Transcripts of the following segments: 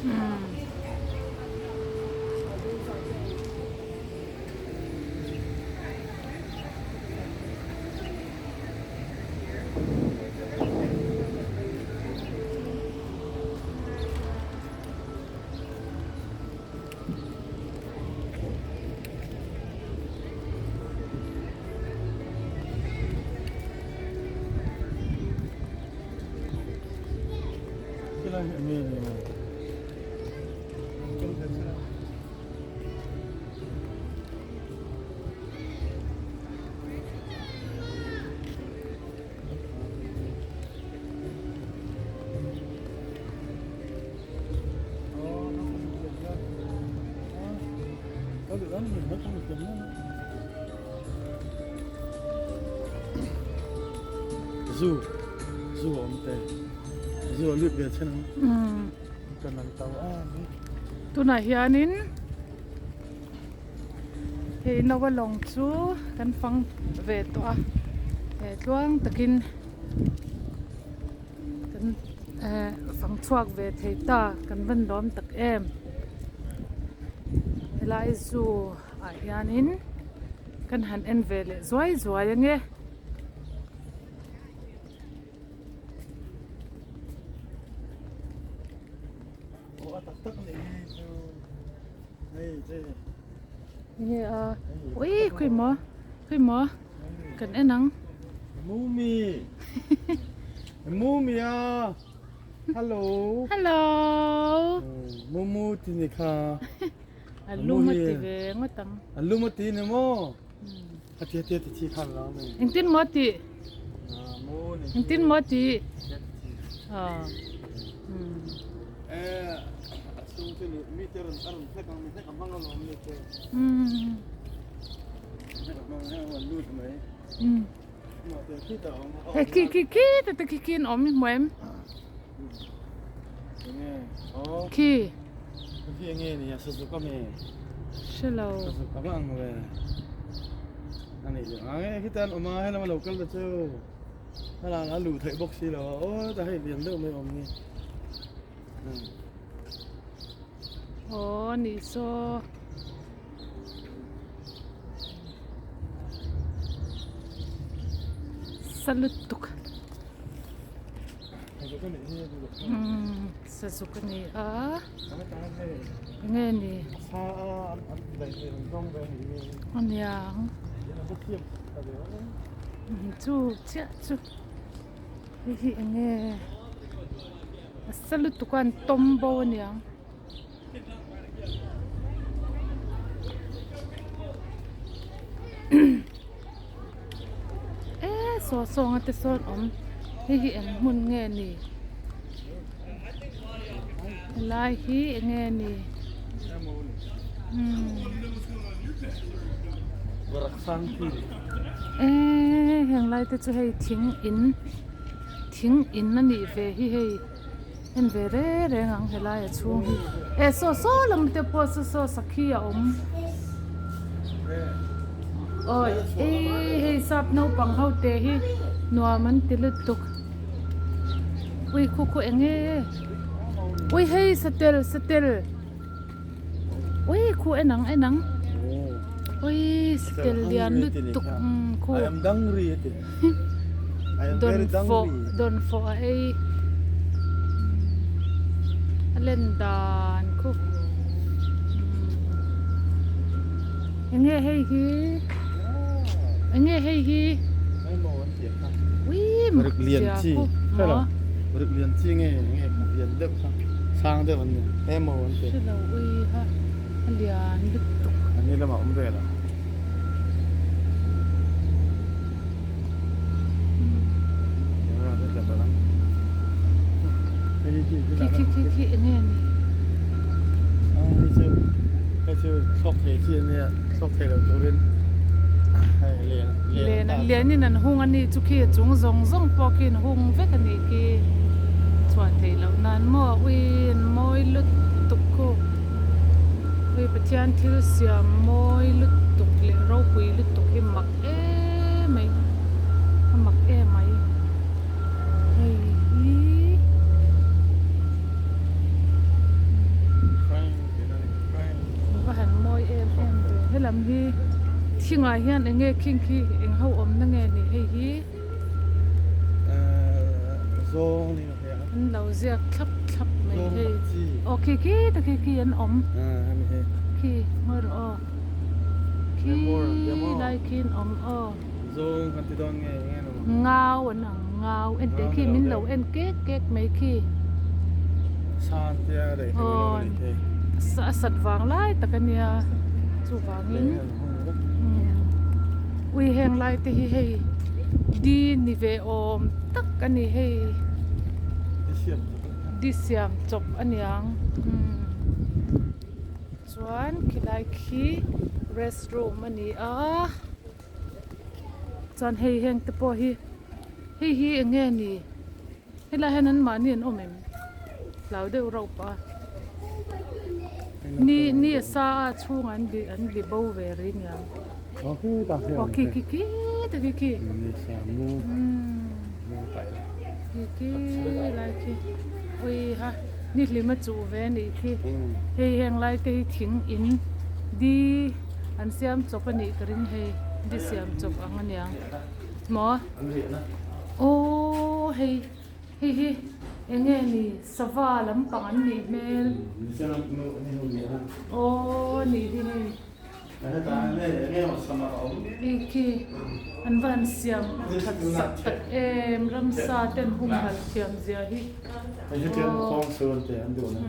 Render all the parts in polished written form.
อืมที่เราเห็นมีนี่มั้งเขาดูแล้วมันไม่ต้องเต็มนะซูซูอมเตซูเลือดเบียดใช่ไหม อืม กันนั่งเตานี่ ตัวไหนเฮียนินเห็นเราว่าลงจูกันฟังเวตัวล่วงตะกินกันฟังชวกเวทตากันวันล้อมตักเอ็มเวลาจูอาเฮียนินกันหันเอ็นเวลสวยสวยยังไงโอ้ตักตักนี่ซูเฮ้ยเจ๊ นี่อุ้ยคุยหมอกันเอ็นนัง มูมี่มูมี่อ่ะฮัลโหล ฮัลโหล มูที่นี่ค่ะ อันลูกมาติเวงมาตัง อันลูกมาตีนี่มั้งอาทิตย์ที่ขันแล้วนี่ อิงตินมอติ มูนี่ อิงตินมอติ เจ็ดที่ อ่าอืม สูงที่นี่มีเจริญอารมณ์แค่กำลังแค่กำลังเราลงนี่เจ๊ อืม แค่กำลังให้วันรู้ไหม อืม มาเจอที่ต่อ เฮ้ยขี้แต่ขี้นอมมีหมวยม ยังไงอ๋อ ขี้ ที่ยังไงนี่สุดก็มี ใช่แล้ว สุดก็บ้างเลยอันนี้เลยไอ้ที่ตอนออกมาให้เรามาหลบกันเลยเจ้าถ้าเราหลุดเทบ็อกซี่แล้วโอ้จะให้เรียนเรื่องไม่อมนี่ โอ้นี่โซสลุดตุกอืมสสุกนี่ไงนี่อันยังจูเจ้าจูนี่ไงสลุดตุกันตมโบเนี่ยสองอันเตสอนอมฮีเอ็นมุนเงนี่ลายฮีเงนี่รักสังที่ อย่างไรแต่จะให้ทิ้งอินนั่นนี่เวฮีให้เห็นเวเร่งังเฮลายช่วงฮีโซลำเตปอโซสักขี้อมโอ้ยให้สับนูปังเขาเตะฮีนัวมันติลุตุกอุ้ยคุเอ็งอุ้ยให้สเตลอุ้ยคุเอ็นังอุ้ยสเตลเลียนลุตุกคุ I am hungry I am very hungry don't for ไอ้เล่นดานคุยังไงให้ฮียังไงให้ฮี ไม่โมนเสียครับ วิม บริเรียนที่ใช่หรอบริเรียนที่ไงเรียนเด็กสร้างเด็กวันนี้ไม่โมนเสีย ใช่แล้วอุ้ยฮะเลียนลุตุก อันนี้เรามาอมเบล่ะเดี๋ยวเราจะจับไปแล้วไม่ได้ที่ที่ไหน ขี้อันนี้ นี่ชื่อซอกเทที่เนี่ยซอกเทเราตัวเรียนให้เรียน เลียนนี่นั่นหงอันนี้จุกี้จงซงปอกินหงเวกันนี่กีสวัสดีแล้วนั่นมอวินมอยลุตุกคุวิปเทียนที่เสียมอยลุตุกเลยเราคุยลุตุกให้มักไม่มักไหมเฮ้ย ngài hiền anh nghe kinh khi anh hậu na nghe ni hay hi zong ni he anh lâu ziak khắp khắp mấy zong hay chi ok khi ta khi anh mi he khi ngồi rồi khi lại khi anh zong kan ti don nghe no ngao anh ngao anh te khi min lâu anh kết mấy khi san te dei he no ni te sat vàng lại ta cái nia chu vàng in ui heng lại te hi hay đi ni về om tắc cái ni hay siam đi xem chụp anh yang chuan khi lại khi restroom anh à chuan hay heng te po hi nghe ni hay là hen an ma ni an om em lau de ro pa ni sa chung an bi bo ve ri nya okay ta he okay ki ni sa mu mu tai ki lai ki oi ha ni li ma chu ve ni ki hei heng lai te thing in di an siam chop ani karin hei di siam chop ang aniang mo ô hei enge ni sava lam pang an ni mel ni sa no ni ha ô ni di hei ta nghe mà sama om ki an van siam khat sak tak em ram sa ten hum hal siam zia hi ai je tian phong sơn te an do na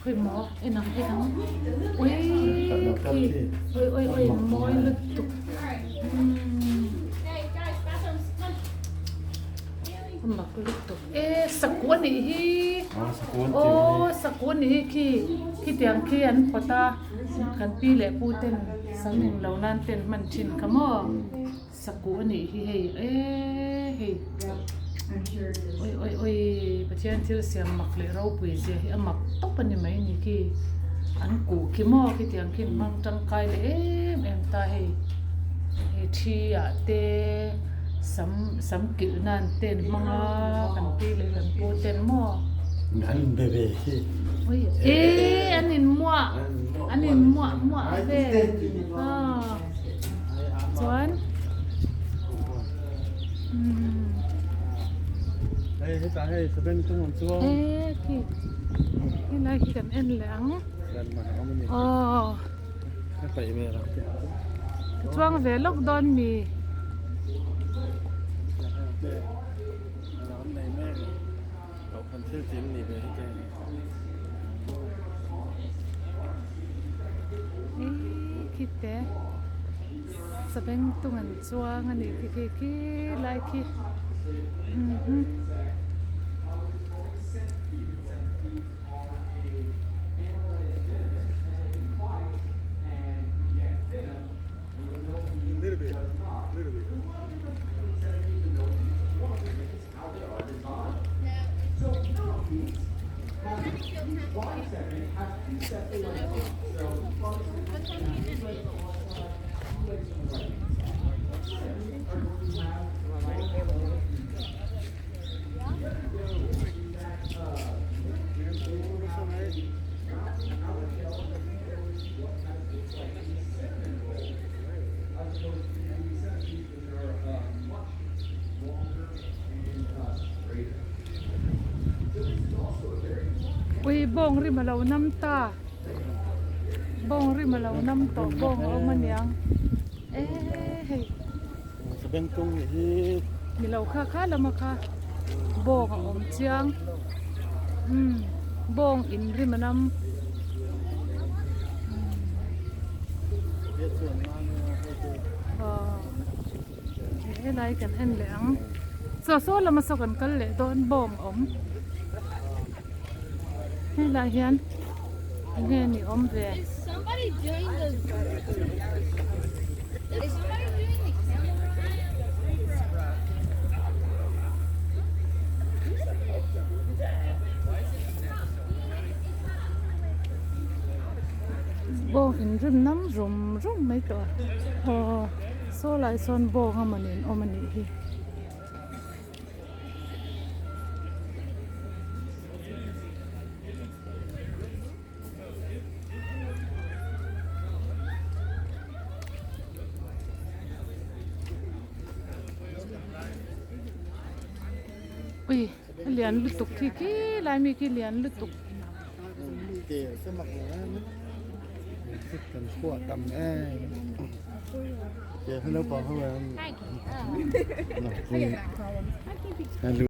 khơi mỏ em nằm ôi ôi mỏi lực tục mặc lực tục sắc cuốn này hi sắc cuốn này khi tiếng khi anh pata kan pi lệ pu tên sang mình lâu nan tên mình chín kamo sắc cuốn này hi hey ôi bây giờ anh xem mặc lệ rau bùi gì anh mặc tóc anh mấy nhỉ khi anh cũ khi mò khi tiếng khi mang trăng cài lệ em ta hay chi à te sắm kiểu nan tên mang cần pi lệ cần po tên mò anh bebe ôi anh in mua về chuan hey ta hey sa ben tung chuang khi này khi cần ăn láng dan ma om ni ka pai me ra ke chuang về lockdown mi này me cậu kan thil tin ni be he khi té sa ben tung an chuang ani khi lại khi ui bong ri malo nam ta bong ri malo nam to bong o maniang hey sa ben tung hi mi lo kha lama kha bong om chiang bong in ri manam he lai kan en leang so lama so kan kal le don bong om hey lai hian nghe ni om về Is somebody doing the bong in rim nam rum mấy tuổi so lại son bong ha manin o mani hi อุ้ยเหรียญลุตุกที่ลายมีกี่เหรียญลุตุก เก๋สมัครแล้วสึกกันขั้วตำแอ้เก๋ให้เราบอกเขาไว้